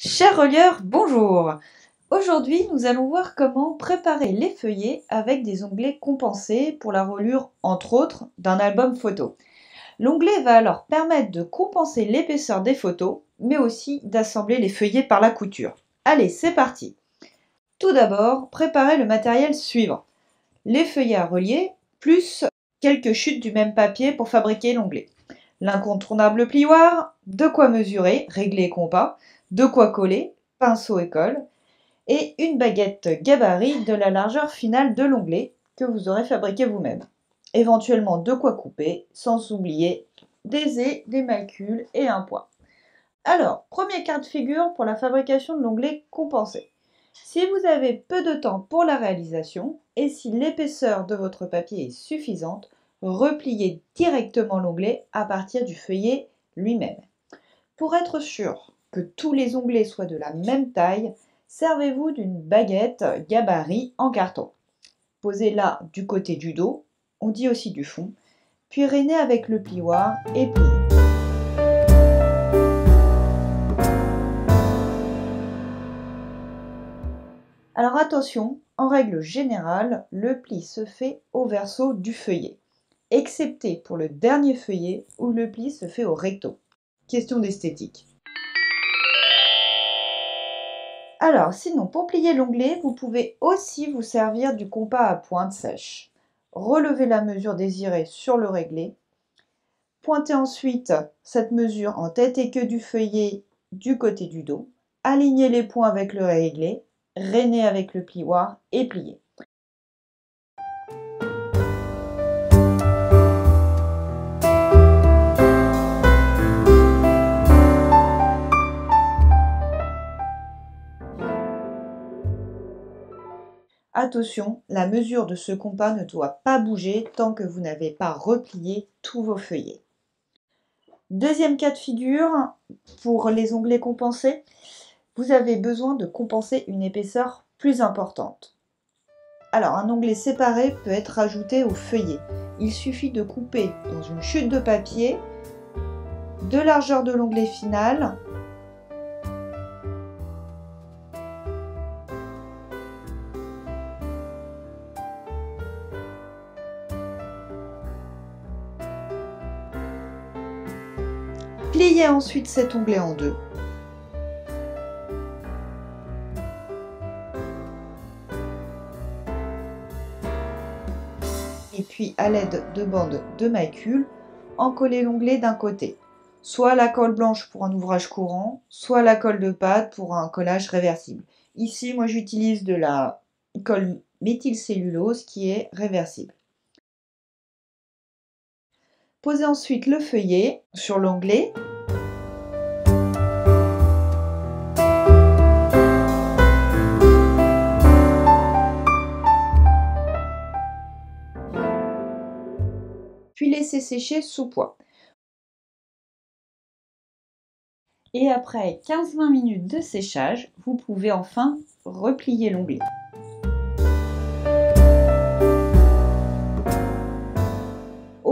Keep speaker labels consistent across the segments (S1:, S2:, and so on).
S1: Chers relieurs, bonjour! Aujourd'hui, nous allons voir comment préparer les feuillets avec des onglets compensés pour la reliure, entre autres, d'un album photo. L'onglet va alors permettre de compenser l'épaisseur des photos, mais aussi d'assembler les feuillets par la couture. Allez, c'est parti! Tout d'abord, préparez le matériel suivant. Les feuillets à relier, plus quelques chutes du même papier pour fabriquer l'onglet. L'incontournable plioir, de quoi mesurer, régler et compas, de quoi coller, pinceau et colle, et une baguette gabarit de la largeur finale de l'onglet que vous aurez fabriqué vous-même. Éventuellement de quoi couper, sans oublier des ais, des macules et un poids. Alors, premier cas de figure pour la fabrication de l'onglet compensé. Si vous avez peu de temps pour la réalisation et si l'épaisseur de votre papier est suffisante, repliez directement l'onglet à partir du feuillet lui-même. Pour être sûr que tous les onglets soient de la même taille, servez-vous d'une baguette gabarit en carton. Posez-la du côté du dos, on dit aussi du fond, puis rainez avec le plioir et pliez. Alors attention, en règle générale, le pli se fait au verso du feuillet, excepté pour le dernier feuillet où le pli se fait au recto. Question d'esthétique. Alors, sinon, pour plier l'onglet, vous pouvez aussi vous servir du compas à pointe sèche. Relevez la mesure désirée sur le réglé. Pointez ensuite cette mesure en tête et queue du feuillet du côté du dos. Alignez les points avec le réglé. Rainez avec le plioir et pliez. Attention, la mesure de ce compas ne doit pas bouger tant que vous n'avez pas replié tous vos feuillets. Deuxième cas de figure, pour les onglets compensés, vous avez besoin de compenser une épaisseur plus importante. Alors, un onglet séparé peut être ajouté au feuillet. Il suffit de couper dans une chute de papier de largeur de l'onglet final pliez ensuite cet onglet en deux. Et puis, à l'aide de bandes de macule, encoller l'onglet d'un côté. Soit la colle blanche pour un ouvrage courant, soit la colle de pâte pour un collage réversible. Ici, moi, j'utilise de la colle méthylcellulose qui est réversible. Posez ensuite le feuillet sur l'onglet. Puis laissez sécher sous poids. Et après 15-20 minutes de séchage, vous pouvez enfin replier l'onglet.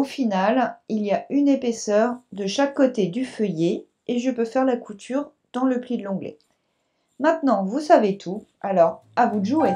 S1: Au final, il y a une épaisseur de chaque côté du feuillet et je peux faire la couture dans le pli de l'onglet. Maintenant, vous savez tout, alors à vous de jouer!